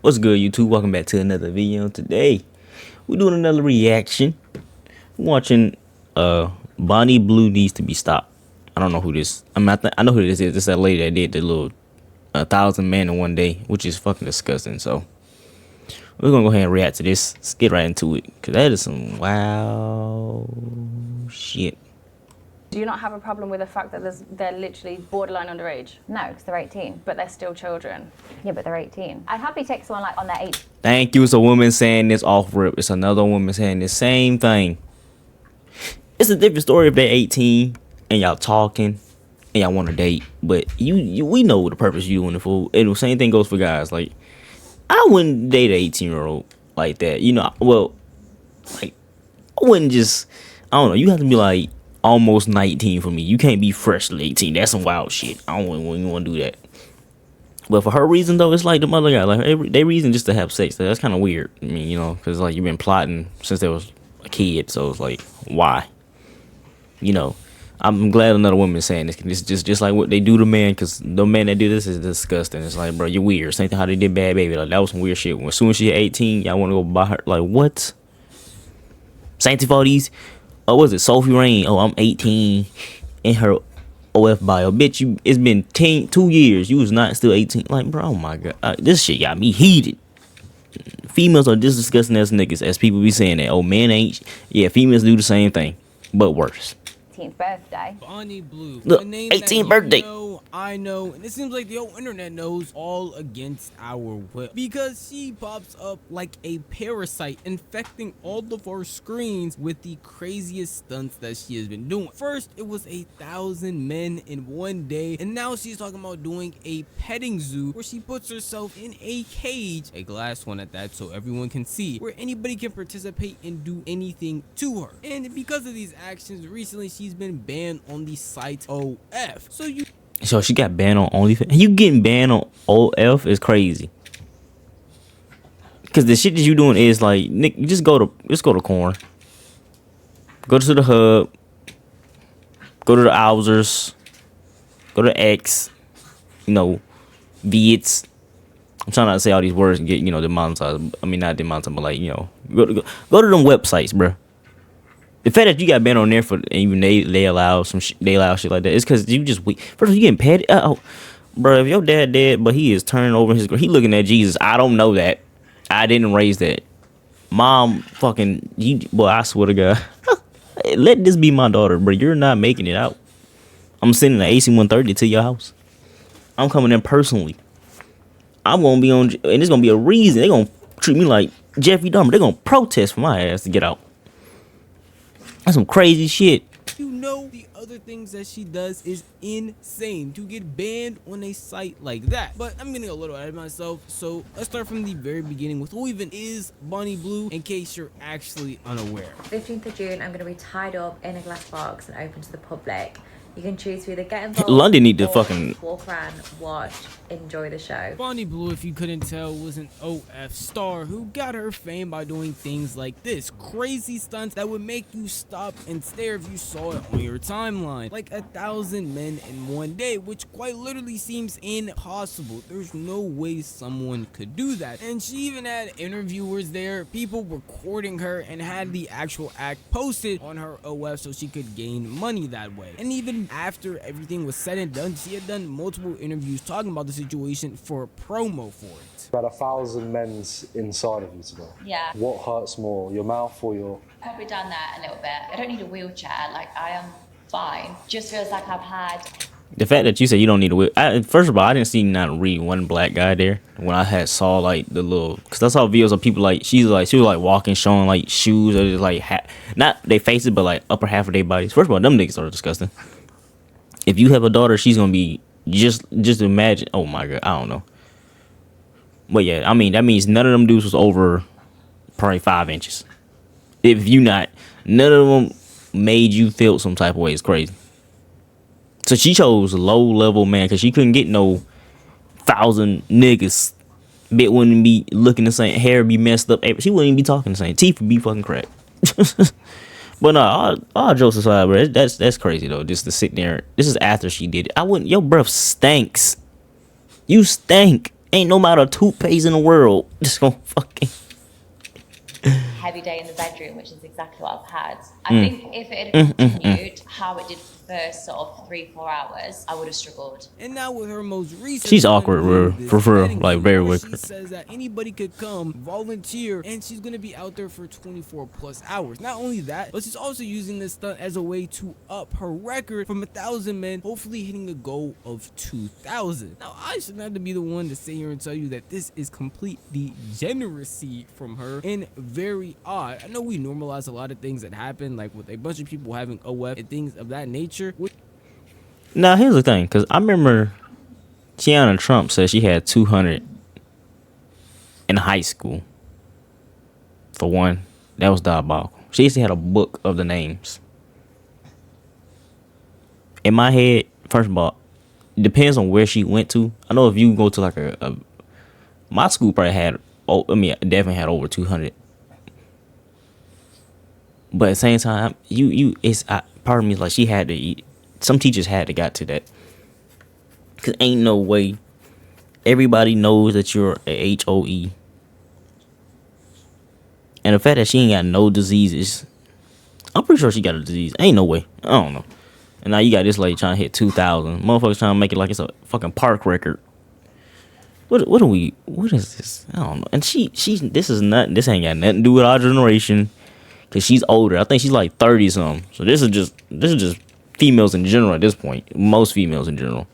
What's good, YouTube? Welcome back to another video. Today, we're doing another reaction. We're watching Bonnie Blue Needs to Be Stopped. I don't know who this. I know who this is. It's that lady that did the little 1,000 men in one day, which is fucking disgusting. So we're gonna go ahead and react to this. Let's get right into it, cause that is some wow shit. Do you not have a problem with the fact that they're literally borderline underage, No, because they're 18. but they're still children? Yeah, but they're 18. I'd happily take someone like on their 8th. Thank you. It's a woman saying this off rip. It's another woman saying the same thing. It's a different story if they're 18 and y'all talking and y'all want to date, but we know the purpose you doing it for. And the same thing goes for guys. Like, I wouldn't date an 18-year-old like that. You know, well, like, I wouldn't just, I don't know. You have to be like almost 19 for me. You can't be freshly 18. That's some wild shit. I don't even want to do that. But for her reason though, it's like the mother guy. Like they reason just to have sex. That's kind of weird. I mean, you know, because like you've been plotting since they was a kid. So it's like, why? You know, I'm glad another woman is saying this. This is just like what they do to men, because the man that do this is disgusting. It's like, bro, you're weird. Same thing how they did Bad Baby. Like, that was some weird shit. As soon as she hit 18, y'all want to go buy her. Like, what? Same thing for all these. Oh, what was it? Sophie Rain. Oh, I'm 18 in her OF bio. Bitch, it's been 2 years. You was not still 18. Like, bro, oh my God. This shit got me heated. Females are just disgusting as niggas, as people be saying that. Oh, men ain't. Yeah, females do the same thing, but worse. 18th birthday. Bonnie Blue. Look, A name 18th that birthday. You know, I know, and it seems like the whole internet knows, all against our will. Because she pops up like a parasite, infecting all of our screens with the craziest stunts that she has been doing. First, it was 1,000 men in one day, and now she's talking about doing a petting zoo where she puts herself in a cage, a glass one at that, so everyone can see, where anybody can participate and do anything to her. And because of these actions, recently she's been banned on the site OF. So she got banned on OnlyFans. You getting banned on OF is crazy. Cause the shit that you doing is like, Nick, you just go to Corn. Go to the Hub. Go to the Owsers. Go to X. You know, Viets. I'm trying not to say all these words and get, you know, demonetized. I mean, not demonetized, but like, you know, go to them websites, bro. The fact that you got banned on there for, and even they allow some they allow shit like that, it's because you just weak. First of all, you getting petty. Oh, bro, if your dad dead, but he is turning over his, he looking at Jesus. I don't know that. I didn't raise that. Mom, fucking, boy, I swear to God, let this be my daughter, bro. You're not making it out. I'm sending an AC-130 to your house. I'm coming in personally. I'm gonna be on, and there's gonna be a reason. They're gonna treat me like Jeffrey Dahmer. They're gonna protest for my ass to get out. That's some crazy shit. You know, the other things that she does is insane to get banned on a site like that. But I'm getting a little ahead of myself, so let's start from the very beginning with who even is Bonnie Blue, in case you're actually unaware. 15th of June, I'm going to be tied up in a glass box and open to the public. You can choose to either get involved, London need to or fucking walk around, watch, enjoy the show. Bonnie Blue, if you couldn't tell, was an OF star who got her fame by doing things like this. Crazy stunts that would make you stop and stare if you saw it on your timeline. Like 1,000 men in one day, which quite literally seems impossible. There's no way someone could do that. And she even had interviewers there, people recording her, and had the actual act posted on her OF so she could gain money that way. And even after everything was said and done, she had done multiple interviews talking about the situation for promo for it. About 1,000 men's inside of you today. Yeah. What hurts more, your mouth or your... Probably done that a little bit. I don't need a wheelchair. Like, I am fine. Just feels like I've had... the fact that you said you don't need a whip. First of all, I didn't see not read one black guy there when I had saw like the little, because I saw videos of people like she was like walking, showing like shoes or just like not they faces but like upper half of their bodies. First of all, them niggas are disgusting. If you have a daughter, she's gonna be just imagine. Oh my God, I don't know. But yeah, I mean that means none of them dudes was over probably 5 inches. If you not, none of them made you feel some type of way. It's crazy. So she chose low level man because she couldn't get no 1,000 niggas. Bit wouldn't be looking the same. Hair be messed up. She wouldn't even be talking the same. Teeth would be fucking cracked. But no, all jokes aside, bro, that's crazy though. Just to sit there. This is after she did it. I wouldn't. Your breath stinks. You stink. Ain't no amount of toothpaste in the world just gonna fucking. Heavy day in the bedroom, which is exactly what I've had. I think if it had continued how it did for the first sort of 3-4 hours, I would have struggled. And now with her most recent She's one awkward, being bro. this For real, wedding like, shoot, very where she wicked. says that anybody could come volunteer, and she's gonna be out there for 24 plus hours. Not only that, but she's also using this stunt as a way to up her record from 1,000 men, hopefully hitting a goal of 2,000. Now I shouldn't have to be the one to sit here and tell you that this is complete degeneracy from her and very odd. I know we normalize a lot of things that happen, like with a bunch of people having OF and things of that nature. Now here's the thing, because I remember Tiana Trump said she had 200 in high school. For one, that was diabolical. She actually had a book of the names. In my head, first of all, it depends on where she went to. I know if you go to like my school probably had, definitely had over 200. But at the same time, it's part of me is like she had to eat. Some teachers had to got to that. Cause ain't no way everybody knows that you're a HOE. And the fact that she ain't got no diseases, I'm pretty sure she got a disease. Ain't no way. I don't know. And now you got this lady trying to hit 2,000. Motherfuckers trying to make it like it's a fucking park record. What is this? I don't know. And this ain't got nothing to do with our generation. Cause she's older. I think she's like 30 something. So this is just females in general at this point. Most females in general.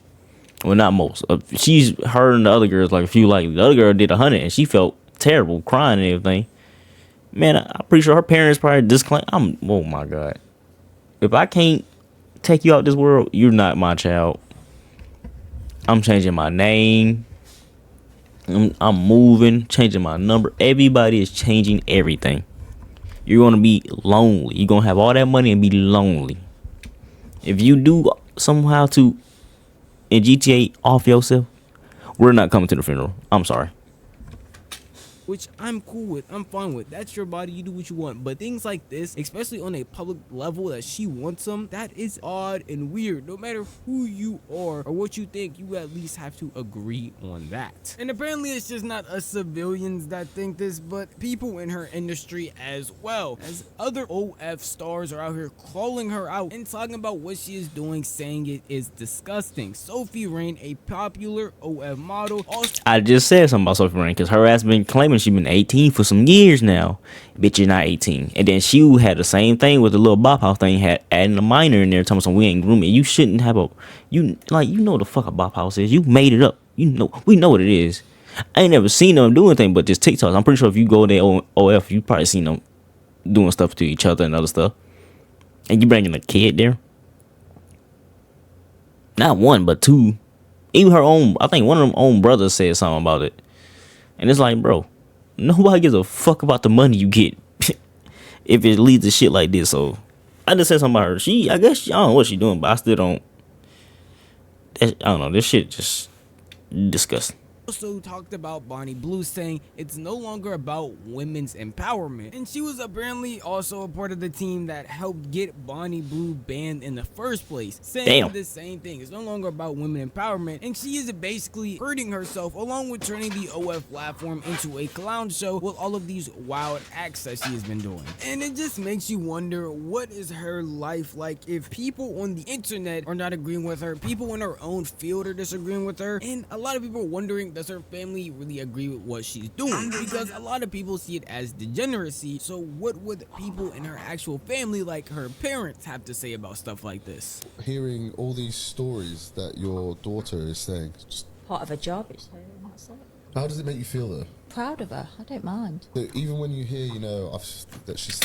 Well, not most. Her and the other girls, like a few, like the other girl did 100 and she felt terrible, crying and everything. Man, I'm pretty sure her parents probably disclaimed. Oh my God. If I can't take you out this world, you're not my child. I'm changing my name. I'm moving, changing my number. Everybody is changing everything. You're going to be lonely. You're going to have all that money and be lonely. If you do somehow to in GTA off yourself, we're not coming to the funeral. I'm sorry. Which I'm cool with, I'm fine with. That's your body, you do what you want. But things like this, especially on a public level that she wants them, that is odd and weird. No matter who you are or what you think, you at least have to agree on that. And apparently it's just not us civilians that think this, but people in her industry as well. As other OF stars are out here calling her out and talking about what she is doing, saying it is disgusting. Sophie Rain, a popular OF model, also I just said something about Sophie Rain because her ass been claiming she been 18 for some years now. Bitch, you're not 18. And then she had the same thing with the little bop house thing, had adding a minor in there, telling us we ain't grooming. You shouldn't have you know the fuck a bop house is. You made it up. We know what it is. I ain't never seen them do anything but just TikToks. I'm pretty sure if you go there OF, you probably seen them doing stuff to each other and other stuff. And you bringing a kid there. Not one, but two. Even her own, I think one of them own brothers said something about it. And it's like, bro, nobody gives a fuck about the money you get if it leads to shit like this. So I just said something about her. I guess I don't know what she doing, but I still don't. I don't know. This shit just disgusting. also talked about Bonnie Blue, saying it's no longer about women's empowerment. And she was apparently also a part of the team that helped get Bonnie Blue banned in the first place, saying the same thing. It's no longer about women empowerment, and she is basically hurting herself along with turning the OF platform into a clown show with all of these wild acts that she has been doing. And it just makes you wonder, what is her life like if people on the internet are not agreeing with her, people in her own field are disagreeing with her, and a lot of people are wondering, does her family really agree with what she's doing? Because a lot of people see it as degeneracy. So what would people in her actual family, like her parents, have to say about stuff like this? Hearing all these stories that your daughter is saying, just Part of a job, it's that's it. how does it make you feel though? Proud of her. I don't mind. So even when you hear, that she's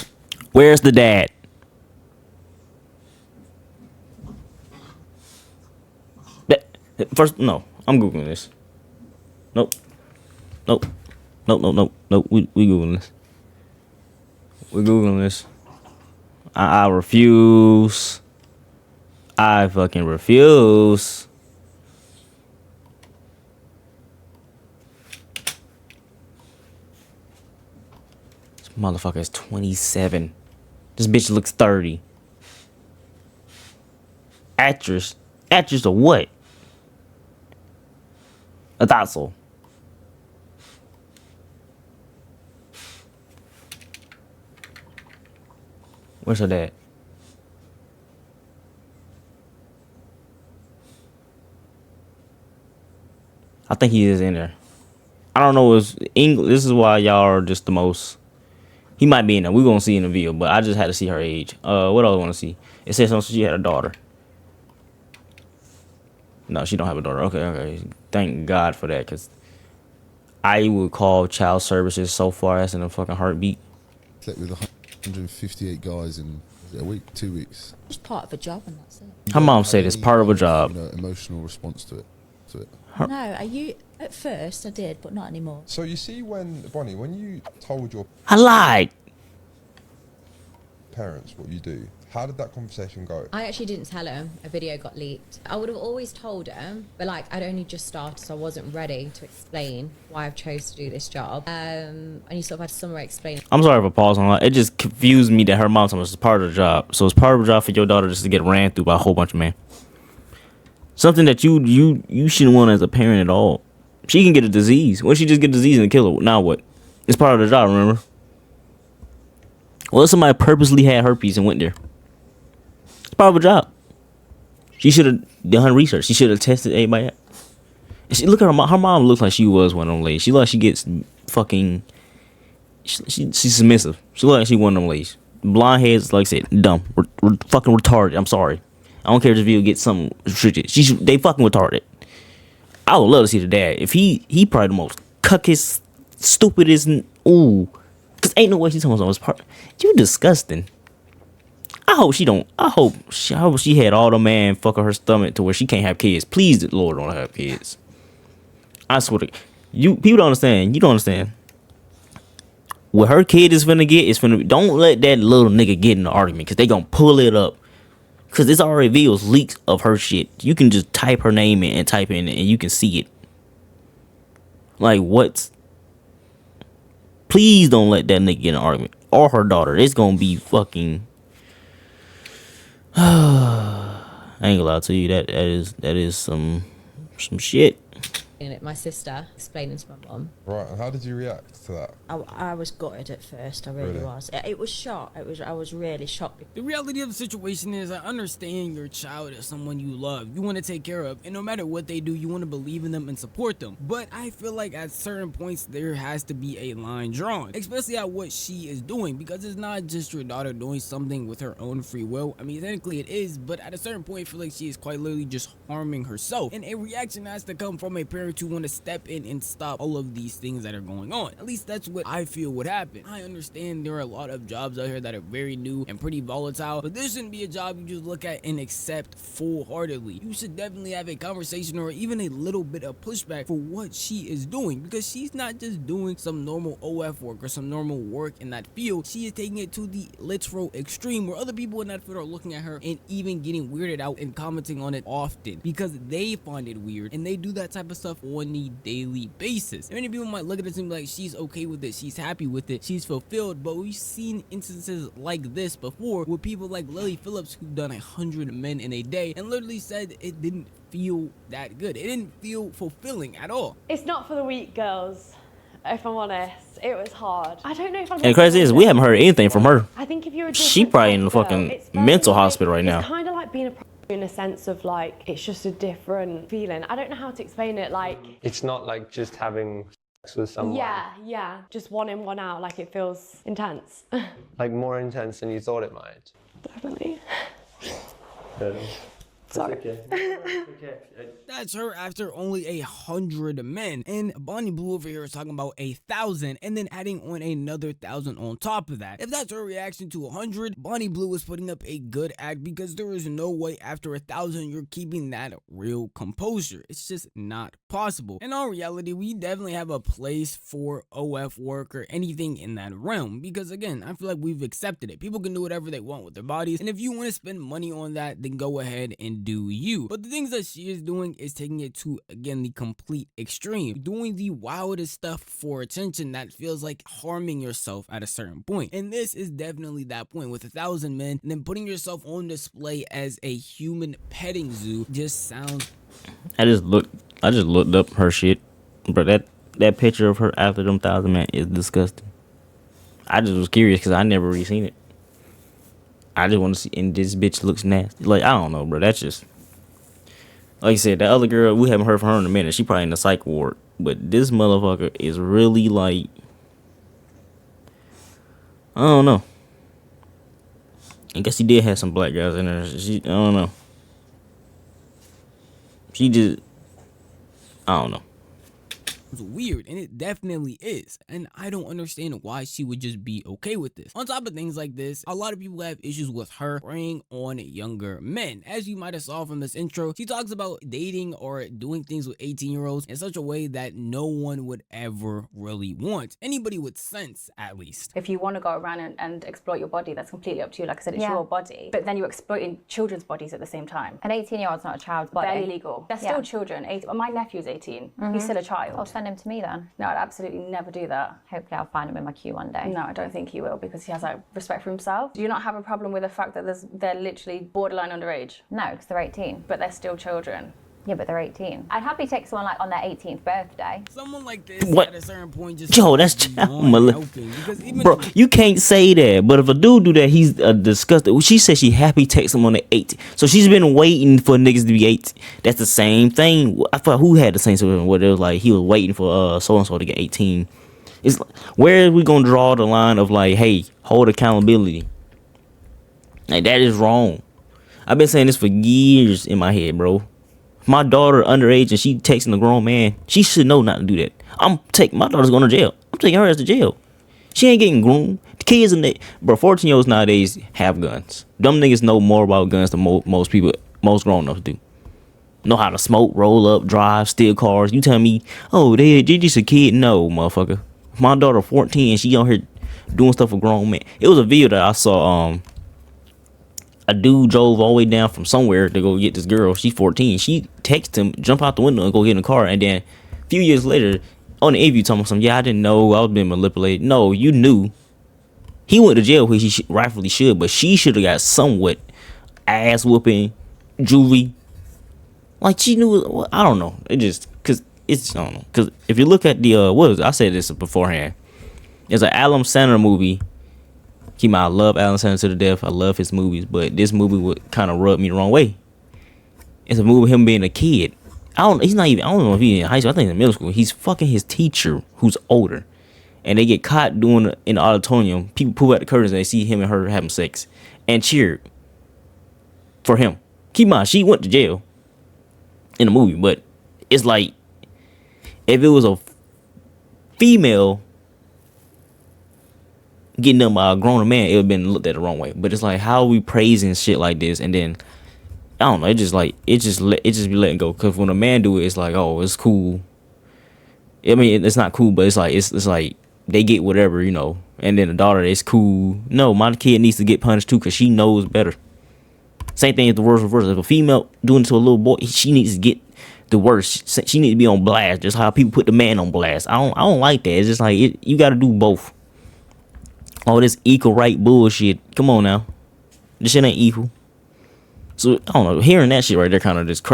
Where's the dad? First, no, I'm Googling this. Nope. Nope. Nope. We Googling this. We're Googling this. I refuse. I fucking refuse. This motherfucker is 27. This bitch looks 30. Actress of what? I thought so. Where's her dad? I think he is in there. I don't know. It's English. This is why y'all are just the most. He might be in there. We're gonna see in the video, but I just had to see her age. What else I want to see? It says something. She had a daughter. No, she don't have a daughter. Okay. Thank God for that, cause I would call child services so far as in a fucking heartbeat. Slept with 158 guys in a week, 2 weeks. It's part of a job and that's it. Her mom said it's part of a job. You know, emotional response to it. No, are you at first I did, but not anymore. So you see, when Bonnie, when you told your I lied. parents what you do, how did that conversation go? I actually didn't tell him. A video got leaked. I would have always told him, but like I'd only just started, so I wasn't ready to explain why I've chose to do this job. And you sort of had somewhere explain. I'm sorry for pausing on that. It just confused me that her mom told us it's part of the job. So it's part of the job for your daughter just to get ran through by a whole bunch of men. Something that you shouldn't want as a parent at all. She can get a disease. What if she just get a disease and kill her? Now what? It's part of the job, remember? Well, if somebody purposely had herpes and went there. It's part of a job. She should have done her research. She should have tested everybody out. And look at her mom. Her mom looks like she was one of them ladies. She looks like she gets fucking... She's submissive. She looks like she one of them ladies. Blonde heads, like I said, dumb. Fucking retarded. I'm sorry. I don't care if this video gets something restricted. They fucking retarded. I would love to see the dad. If he probably the most cuckest, stupidest, ooh. Cause ain't no way she's talking about his part. You disgusting. I hope she had all the man fucking her stomach to where she can't have kids. Please, the Lord, don't have kids. I swear to you, people don't understand. You don't understand. What her kid is finna get is finna. Don't let that little nigga get in the argument, cause they gonna pull it up. Cause this already reveals leaks of her shit. You can just type her name in and type in it and you can see it. Like what? Please don't let that nigga get in an argument. Or her daughter. It's gonna be fucking. I ain't gonna lie to you. That is some shit. My sister explaining to my mum. Right, and how did you react to that? I was gutted at first, I really was. It was shocked. I was really shocked. The reality of the situation is, I understand your child is someone you love, you want to take care of, and no matter what they do, you want to believe in them and support them. But I feel like at certain points, there has to be a line drawn, especially at what she is doing, because it's not just your daughter doing something with her own free will. I mean, technically it is, but at a certain point, I feel like she is quite literally just harming herself. And a reaction has to come from a parent to want to step in and stop all of these things that are going on. At least that's what I feel would happen. I understand there are a lot of jobs out here that are very new and pretty volatile, but this shouldn't be a job you just look at and accept full-heartedly. You should definitely have a conversation or even a little bit of pushback for what she is doing, because she's not just doing some normal OF work or some normal work in that field. She is taking it to the literal extreme where other people in that field are looking at her and even getting weirded out and commenting on it often because they find it weird, and they do that type of stuff on the daily basis. Many people might look at it and be like, she's okay with it, she's happy with it, she's fulfilled, but we've seen instances like this before with people like Lily Phillips, who've done 100 men in a day and literally said it didn't feel that good. It didn't feel fulfilling at all. It's not for the weak, girls. If I'm honest, it was hard. I don't know if I'm. And crazy is we haven't heard anything from her. I think if you're a she probably in the fucking mental hospital right now. It's kind of like being a in a sense of like it's just a different feeling. I don't know how to explain it. Like It's not like just having sex with someone. yeah, just one in, one out. Like it feels intense. Like more intense than you thought it might. Definitely. Sorry. That's her after only 100 men, and Bonnie Blue over here is talking about 1,000 and then adding on another 1,000 on top of that. If that's her reaction to 100, Bonnie Blue is putting up a good act, because there is no way after 1,000 you're keeping that real composure. It's just not possible. In all reality, we definitely have a place for OF work or anything in that realm, because again, I feel like we've accepted it. People can do whatever they want with their bodies, and if you want to spend money on that, then go ahead and do you. But the things that she is doing is taking it to, again, the complete extreme, doing the wildest stuff for attention that feels like harming yourself at a certain point. And this is definitely that point with 1,000 men, and then putting yourself on display as a human petting zoo just sounds. I just looked up her shit, but that picture of her after them 1,000 men is disgusting. I just was curious because I never really seen it. I just want to see, and this bitch looks nasty. Like, I don't know, bro. That's just, like I said, that other girl, we haven't heard from her in a minute. She probably in the psych ward. But this motherfucker is really like, I don't know. I guess he did have some black guys in there. I don't know. She just, I don't know. It's weird, and it definitely is, and I don't understand why she would just be okay with this. On top of things like this, a lot of people have issues with her preying on younger men. As you might have saw from this intro, she talks about dating or doing things with 18-year-olds in such a way that no one would ever really want. Anybody with sense, at least. If you want to go around and exploit your body, that's completely up to you. Like I said, it's your body. But then you're exploiting children's bodies at the same time. An 18-year-old's not a child's body. They're illegal. They're still children. My nephew's 18. He's still a child. I'll send him to me then. No, I'd absolutely never do that. Hopefully I'll find him in my queue one day. No, I don't think he will, because he has like respect for himself. Do you not have a problem with the fact that they're literally borderline underage? No, because they're 18. But they're still children. Yeah, but they're 18. I'd happily take someone like on their 18th birthday. Someone like this What? at a certain point just Yo, that's beyond helping, because even bro. You can't say that. But if a dude do that, he's disgusted. She said she happy text him on the 18th. So she's been waiting for niggas to be 18. That's the same thing. I thought who had the same situation where it was like he was waiting for so and so to get 18. It's like, where are we gonna draw the line of like, hey, hold accountability? Like, that is wrong. I've been saying this for years in my head, bro. My daughter underage and she texting a grown man, she should know not to do that. My daughter's going to jail. I'm taking her ass to jail. She ain't getting groomed. The kids in the, bro, 14-year-olds nowadays have guns. Dumb niggas know more about guns than most people, most grown-ups do. Know how to smoke, roll up, drive, steal cars. You tell me, oh, they just a kid. No, motherfucker. My daughter 14 and she on here doing stuff with grown men. It was a video that I saw, a dude drove all the way down from somewhere to go get this girl. She's 14. She texted him, jump out the window and go get in the car. And then a few years later, on the interview, telling him something, yeah, I didn't know. I was being manipulated. No, you knew. He went to jail, which he rightfully should, but she should have got somewhat ass whooping, juvie. Like, she knew. Well, I don't know. It just, because it's, I don't know. Because if you look at the, I said this beforehand. There's an Adam Sandler movie. I love Adam Sandler to the death. I love his movies, but this movie would kind of rub me the wrong way. It's a movie of him being a kid. I don't know if he's in high school. I think he's in middle school. He's fucking his teacher who's older. And they get caught doing it in the auditorium. People pull out the curtains and they see him and her having sex and cheer for him. Keep in mind, she went to jail in the movie, but it's like if it was a female getting done by a grown man, it would have been looked at the wrong way. But it's like, how are we praising shit like this? And then I don't know. It just be letting go. Because when a man do it, it's like, oh, it's cool. I mean, it's not cool, but it's like they get whatever, you know. And then the daughter, it's cool. No, my kid needs to get punished too, because she knows better. Same thing as the worst reverse. If a female doing it to a little boy, she needs to get the worst. She needs to be on blast. Just how people put the man on blast. I don't like that. It's just like you got to do both. All this equal right bullshit. Come on now. This shit ain't equal. So, I don't know. Hearing that shit right there kind of just...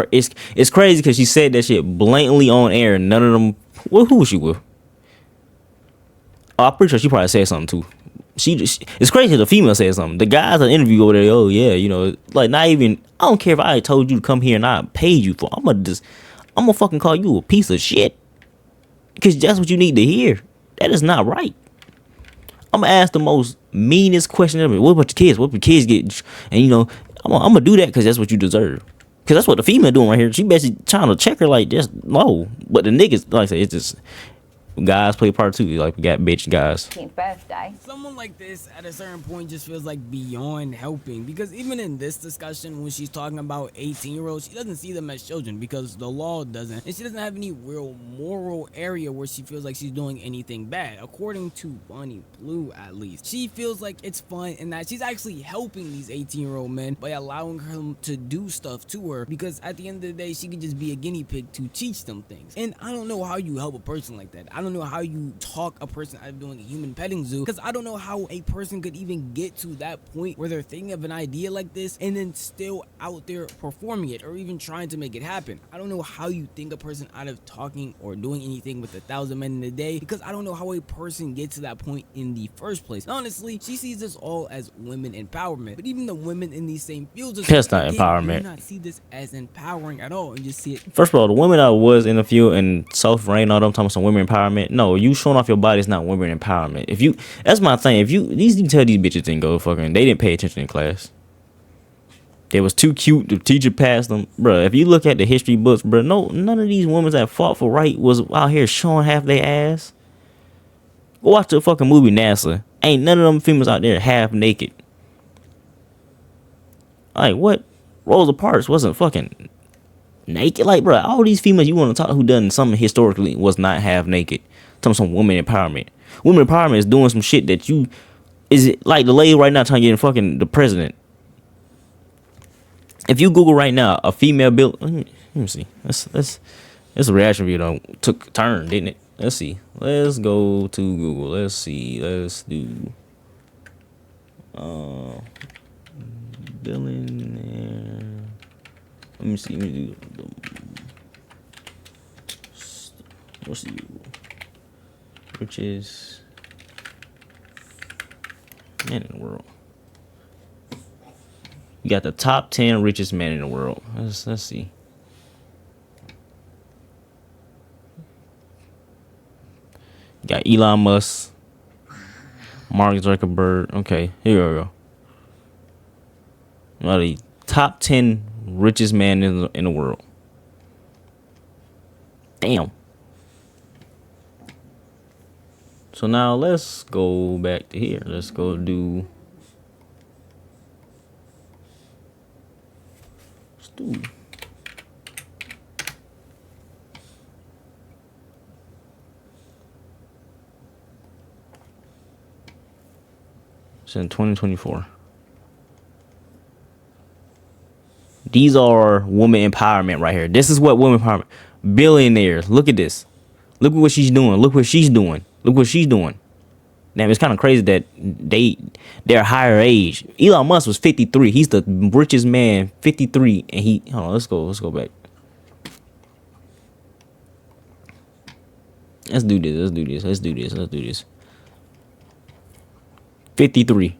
It's crazy because she said that shit blatantly on air. And none of them... Well, who was she with? Oh, I'm pretty sure she probably said something too. It's crazy the female said something. The guys in the interview over there, oh yeah, you know, like not even... I don't care if I told you to come here and I paid you for. I'm gonna fucking call you a piece of shit. Because that's what you need to hear. That is not right. I'm gonna ask the most meanest question ever. What about your kids? What if your kids get... And you know, I'm gonna do that because that's what you deserve. Because that's what the female doing right here. She basically trying to check her like, just no. But the niggas, like I said, it's just... Guys play part too. Like, we got bitch guys. 18th birthday. Someone like this at a certain point just feels like beyond helping, because even in this discussion, when she's talking about 18-year-olds, she doesn't see them as children because the law doesn't, and she doesn't have any real moral area where she feels like she's doing anything bad, according to Bonnie Blue at least. She feels like it's fun and that she's actually helping these 18-year-old men by allowing them to do stuff to her, because at the end of the day, she could just be a guinea pig to teach them things. And I don't know how you help a person like that. I don't know how you talk a person out of doing a human petting zoo, because I don't know how a person could even get to that point where they're thinking of an idea like this and then still out there performing it or even trying to make it happen. I don't know how you think a person out of talking or doing anything with 1,000 men in a day, because I don't know how a person gets to that point in the first place. Honestly, she sees this all as women empowerment, but even the women in these same fields, that's not empowerment. Do not see this as empowering at all, and just see it. First of all, the women that was in the field and South Rain, all them talking about some women empowerment. No, you showing off your body is not women empowerment. If you, that's my thing. If you tell these bitches didn't go fucking, they didn't pay attention in class. They was too cute. The teacher passed them, bro. If you look at the history books, bro, no, none of these women that fought for right was out here showing half their ass. Go watch the fucking movie NASA. Ain't none of them females out there half naked. Like what? Rosa Parks wasn't fucking naked. Like, bro, all these females you want to talk who done something historically was not half naked. Talking some women empowerment. Women empowerment is doing some shit that you is it like the lady right now trying to get in fucking the president. If you Google right now a female build, let me see. This reaction video took a turn, didn't it? Let's see. Let's go to Google. Let's see. Let's do billionaire. Let me see. Let me do. What's the richest man in the world? You got the top 10 richest men in the world. Let's see. You got Elon Musk, Mark Zuckerberg. Okay, here we go. Now the top 10 richest man in the world. Damn. So now let's go back to here. Let's go do. Let's do. It's in 2024. These are woman empowerment right here. This is what women empowerment. Billionaires. Look at this. Look at what she's doing. Look what she's doing. Look what she's doing. Damn, it's kind of crazy that they're higher age. Elon Musk was 53. He's the richest man, 53, and he. Hold on, let's go back. Let's do this. 53.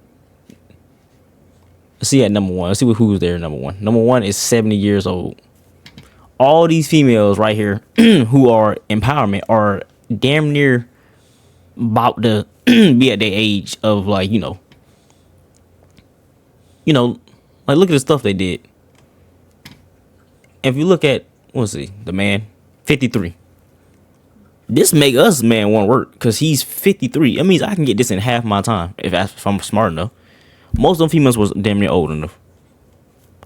Let's see at number one. Let's see who's there. Number one. Number one is 70 years old. All these females right here who are empowerment are damn near about to be at their age of like, you know, like look at the stuff they did. If you look at, let's see, the man, 53. This make us man want to work because he's 53. That means I can get this in half my time if I'm smart enough. Most of them females was damn near old enough.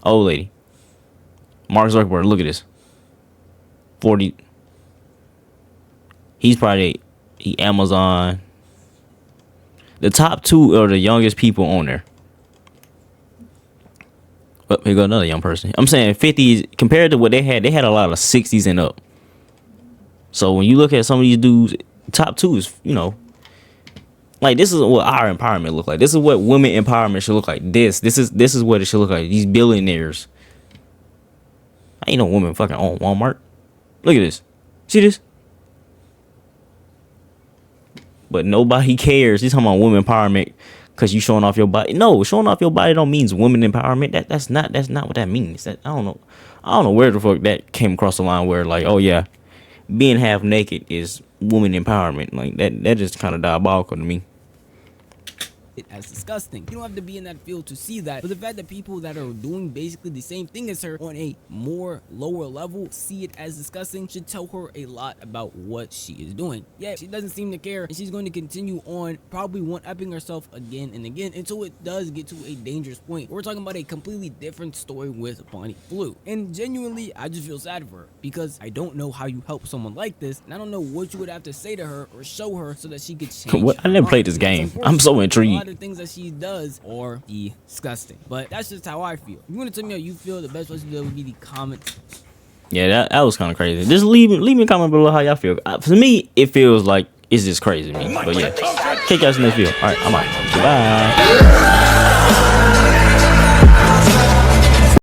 Old lady. Mark Zuckerberg, look at this. 40. He's probably Amazon. The top two are the youngest people on there. Oh, here go another young person. I'm saying 50s compared to what they had a lot of 60s and up. So when you look at some of these dudes, top two is, you know, like this is what our empowerment look like. This is what women empowerment should look like. This is what it should look like. These billionaires. Ain't no woman fucking on Walmart. Look at this. See this? But nobody cares. He's talking about women empowerment because you showing off your body. No, showing off your body don't means women empowerment. That's not what that means. I don't know where the fuck that came across the line where like, oh yeah, being half naked is woman empowerment. Like that just kind of diabolical to me. As disgusting. You don't have to be in that field to see that, but the fact that people that are doing basically the same thing as her on a more lower level see it as disgusting should tell her a lot about what she is doing. Yeah, she doesn't seem to care, and she's going to continue on probably one-upping herself again and again until it does get to a dangerous point. We're talking about a completely different story with Bonnie Blue, and genuinely I just feel sad for her because I don't know how you help someone like this, and I don't know what you would have to say to her or show her so that she could change. What? I never played this game. I'm so intrigued. The things that she does are disgusting, but that's just how I feel. If you want to tell me how you feel, the best place to do it would be the comments Yeah, that was kind of crazy. Just leave me a comment below how y'all feel. For me, it feels like it's just crazy to me. But yeah, catch y'all in this video. All right, I'm out. Bye.